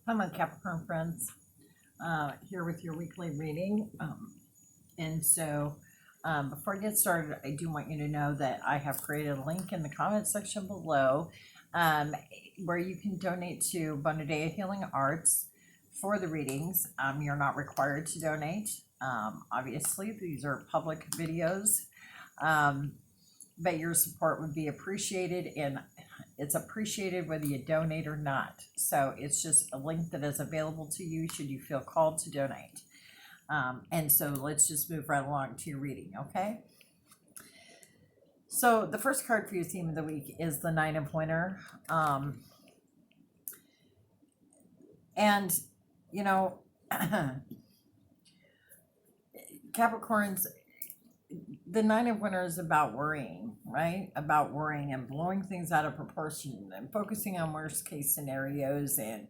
Hi, my Capricorn friends. Here with your weekly reading. Before I get started, I do want you to know that I have created a link in the comment section below um, where you can donate to Bonadea Healing Arts for the readings. You're not required to donate. Obviously, these are public videos. Um, but your support would be appreciated, and it's appreciated whether you donate or not. So it's just a link that is available to you should you feel called to donate. And so let's just move right along to your reading, okay? So the first card for your theme of the week is the Nine of Winter. And, you know, Capricorns, the Nine of Winter is about worrying, right? About worrying and blowing things out of proportion and focusing on worst case scenarios. And,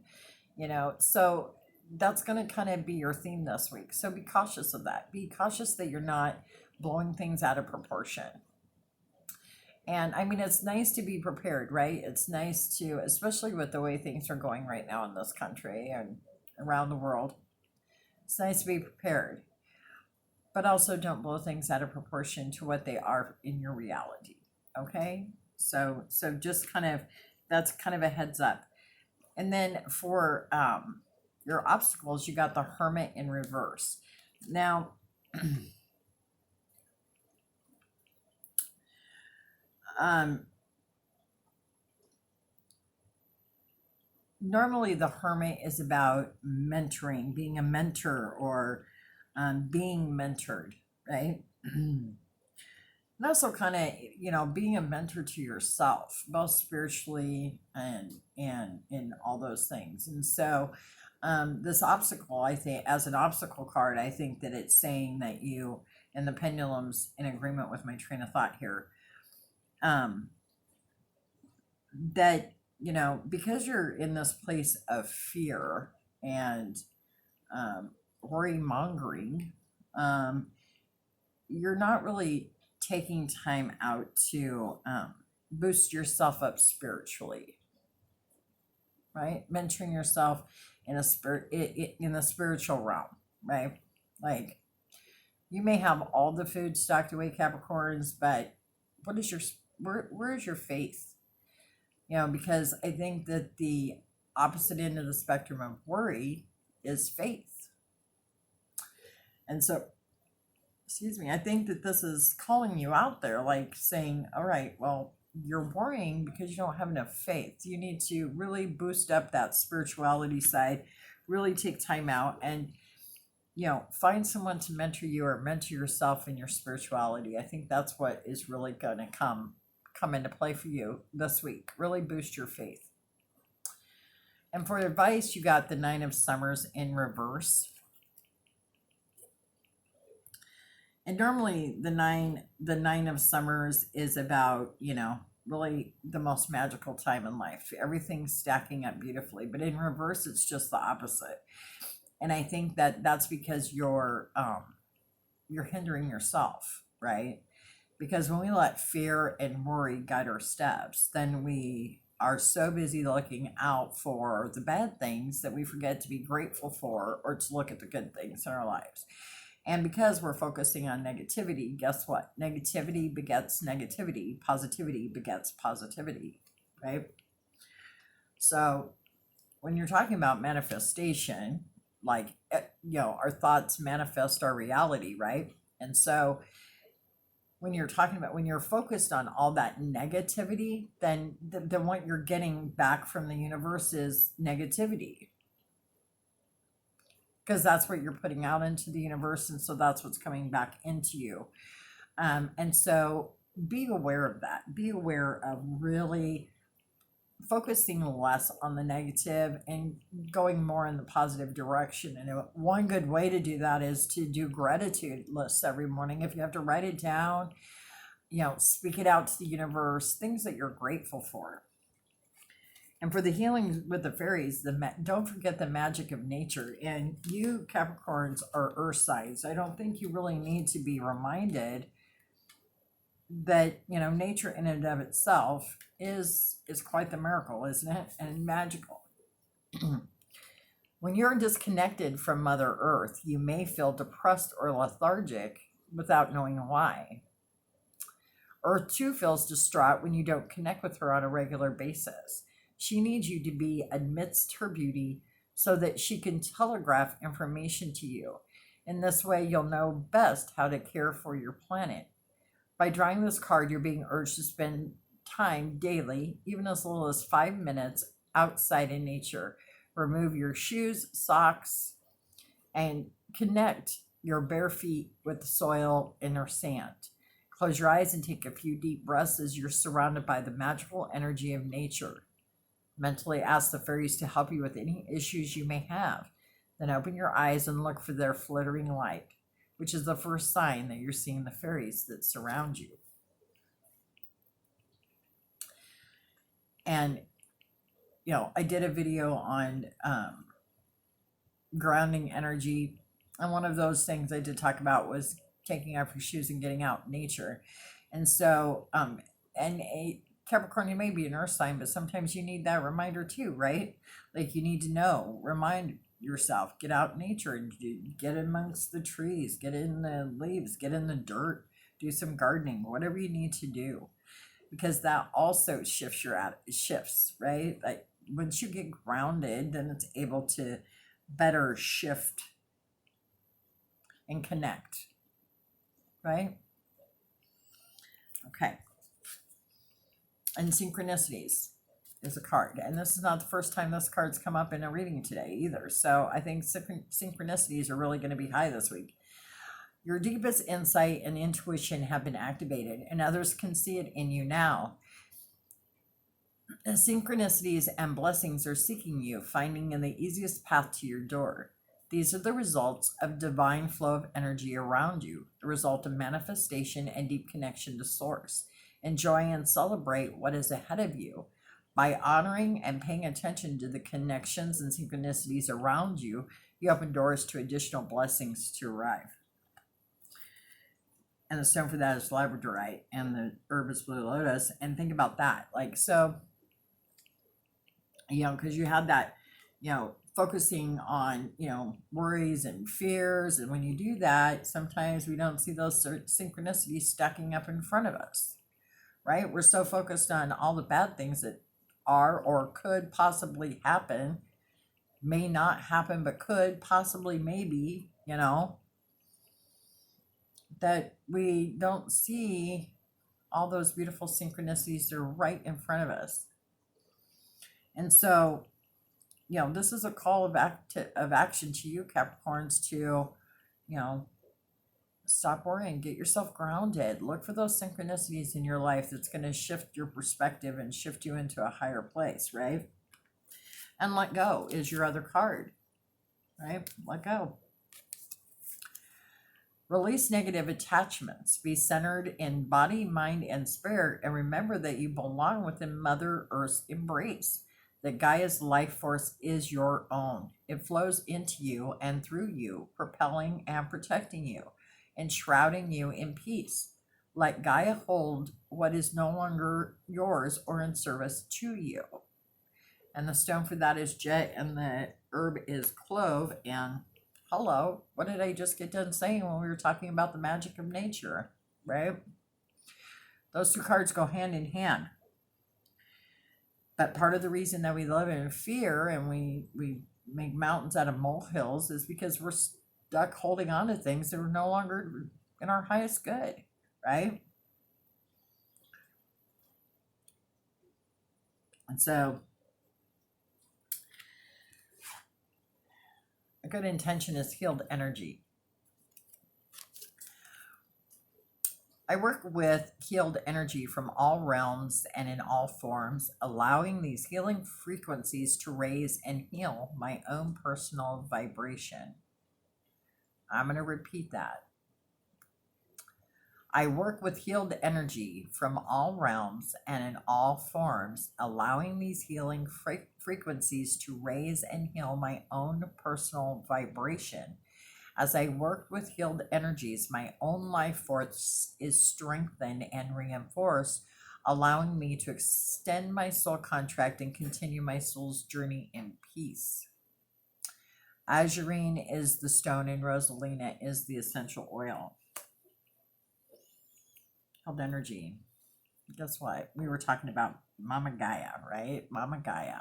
so that's going to kind of be your theme this week. So be cautious of that. Be cautious that you're not blowing things out of proportion. And I mean, it's nice to be prepared, right? It's nice to, especially with the way things are going right now in this country and around the world, it's nice to be prepared, but also don't blow things out of proportion to what they are in your reality. Okay. So just kind of, that's kind of a heads up. And then for your obstacles, you got the Hermit in reverse. Now, normally the Hermit is about mentoring, being a mentor, or being mentored, right? And also kind of, being a mentor to yourself, both spiritually and in all those things. And so this obstacle, I think, as an obstacle card, I think that it's saying that you, and the pendulum's in agreement with my train of thought here, that, because you're in this place of fear and worry mongering, you're not really taking time out to boost yourself up spiritually, right? Mentoring yourself in a in the spiritual realm, right? Like, you may have all the food stocked away, Capricorns, but what is your where is your faith? Because I think that the opposite end of the spectrum of worry is faith. And so, excuse me, I think that this is calling you out there, like saying, all right, well, you're worrying because you don't have enough faith. You need to really boost up that spirituality side, really take time out and, find someone to mentor you or mentor yourself in your spirituality. I think that's what is really going to come into play for you this week. Really boost your faith. And for advice, you got the Nine of Summers in reverse. And normally the nine of summers is about, really the most magical time in life. Everything's stacking up beautifully, but in reverse, it's just the opposite. And I think that that's because you're hindering yourself, right? Because when we let fear and worry guide our steps, then we are so busy looking out for the bad things that we forget to be grateful for or to look at the good things in our lives. And because we're focusing on negativity, guess what? Negativity begets negativity. Positivity begets positivity, right? So when you're talking about manifestation, like, our thoughts manifest our reality, right? And so when you're talking about, when you're focused on all that negativity, then what you're getting back from the universe is negativity, because that's what you're putting out into the universe, and so that's what's coming back into you. And so be aware of that. Be aware of really focusing less on the negative and going more in the positive direction. And one good way to do that is to do gratitude lists every morning. If you have to write it down, speak it out to the universe, things that you're grateful for. And for the healing with the fairies, don't forget the magic of nature. And you Capricorns are earth signs. I don't think you really need to be reminded that, nature in and of itself is quite the miracle, isn't it? And magical. When you're disconnected from Mother Earth, you may feel depressed or lethargic without knowing why. Earth too feels distraught when you don't connect with her on a regular basis. She needs you to be amidst her beauty so that she can telegraph information to you. In this way, you'll know best how to care for your planet. By drawing this card, you're being urged to spend time daily, even as little as 5 minutes, outside in nature. Remove your shoes, socks, and connect your bare feet with the soil and or sand. Close your eyes and take a few deep breaths as you're surrounded by the magical energy of nature. Mentally ask the fairies to help you with any issues you may have. Then open your eyes and look for their flittering light, which is the first sign that you're seeing the fairies that surround you. And, I did a video on grounding energy. And one of those things I did talk about was taking off your shoes and getting out in nature. And so, and a Capricorn, you may be an earth sign, but sometimes you need that reminder too, right? Like you need to know, remind yourself, get out in nature and get amongst the trees, get in the leaves, get in the dirt, do some gardening, whatever you need to do, because that also shifts, right? Like once you get grounded, then it's able to better shift and connect, right? Okay. And synchronicities is a card. And this is not the first time this card's come up in a reading today either. So I think synchronicities are really going to be high this week. Your deepest insight and intuition have been activated, and others can see it in you now. The synchronicities and blessings are seeking you, finding in the easiest path to your door. These are the results of divine flow of energy around you, the result of manifestation and deep connection to source. Enjoy and celebrate what is ahead of you. By honoring and paying attention to the connections and synchronicities around you, you open doors to additional blessings to arrive. And the stone for that is labradorite, and the herb is blue lotus. And think about that. Like, so, because you had that, focusing on, worries and fears. And when you do that, sometimes we don't see those synchronicities stacking up in front of us, right? We're so focused on all the bad things that are or could possibly happen, may not happen, but could possibly, maybe, that we don't see all those beautiful synchronicities that are right in front of us. And so, this is a call of action to you, Capricorns, to, stop worrying, get yourself grounded, look for those synchronicities in your life that's going to shift your perspective and shift you into a higher place, right? And let go is your other card, right? Let go. Release negative attachments. Be centered in body, mind, and spirit, and remember that you belong within Mother Earth's embrace. That Gaia's life force is your own. It flows into you and through you, propelling and protecting you, enshrouding you in peace. Let Gaia hold what is no longer yours or in service to you. And the stone for that is jet, and the herb is clove. And hello, what did I just get done saying when we were talking about the magic of nature, right? Those two cards go hand in hand. But part of the reason that we live in fear and we make mountains out of molehills is because we're stuck holding on to things that are no longer in our highest good, right? And so a good intention is healed energy. I work with healed energy from all realms and in all forms, allowing these healing frequencies to raise and heal my own personal vibration. I'm going to repeat that. I work with healed energy from all realms and in all forms, allowing these healing frequencies to raise and heal my own personal vibration. As I work with healed energies, my own life force is strengthened and reinforced, allowing me to extend my soul contract and continue my soul's journey in peace. Azurine is the stone and Rosalina is the essential oil. Held energy. Guess what? We were talking about Mama Gaia, right? Mama Gaia.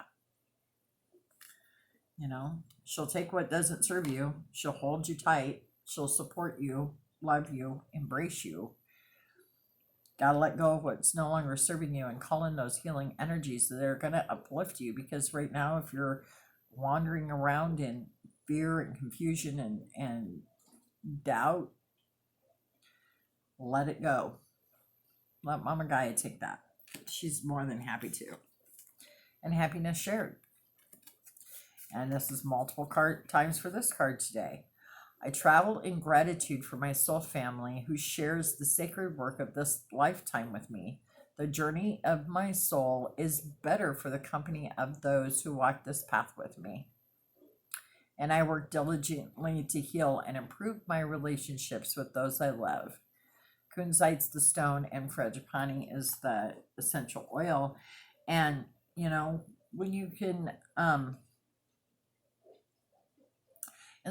You know, she'll take what doesn't serve you. She'll hold you tight. She'll support you, love you, embrace you. Gotta let go of what's no longer serving you and call in those healing energies that are gonna uplift you. Because right now, if you're wandering around in fear and confusion and doubt, let it go. Let Mama Gaia take that. She's more than happy to. And happiness shared. And this is multiple times for this card today. I travel in gratitude for my soul family who shares the sacred work of this lifetime with me. The journey of my soul is better for the company of those who walk this path with me. And I work diligently to heal and improve my relationships with those I love. Kunzite's the stone and frangipani is the essential oil. And, you know, when you can, and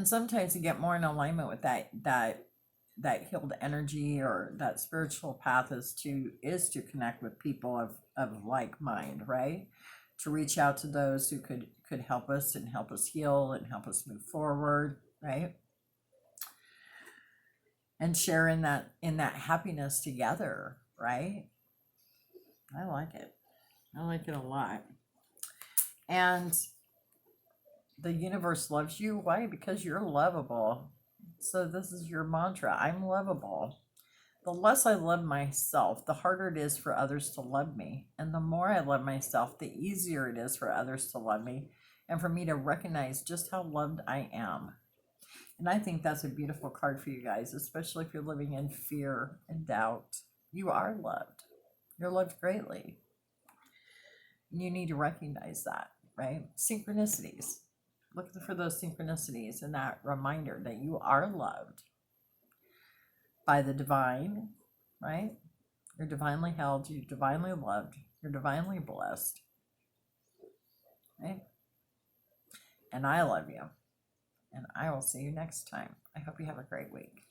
sometimes you get more in alignment with that healed energy or that spiritual path is to connect with people of like mind, right? To reach out to those who could help us and help us heal and help us move forward, right? And share in that happiness together, right? I like it. I like it a lot. And the universe loves you. Why? Because you're lovable. So this is your mantra. I'm lovable. The less I love myself, the harder it is for others to love me. And the more I love myself, the easier it is for others to love me and for me to recognize just how loved I am. And I think that's a beautiful card for you guys, especially if you're living in fear and doubt. You are loved. You're loved greatly. And you need to recognize that, right? Synchronicities. Look for those synchronicities and that reminder that you are loved by the divine, right? You're divinely held, you're divinely loved, you're divinely blessed, right? And I love you. And I will see you next time. I hope you have a great week.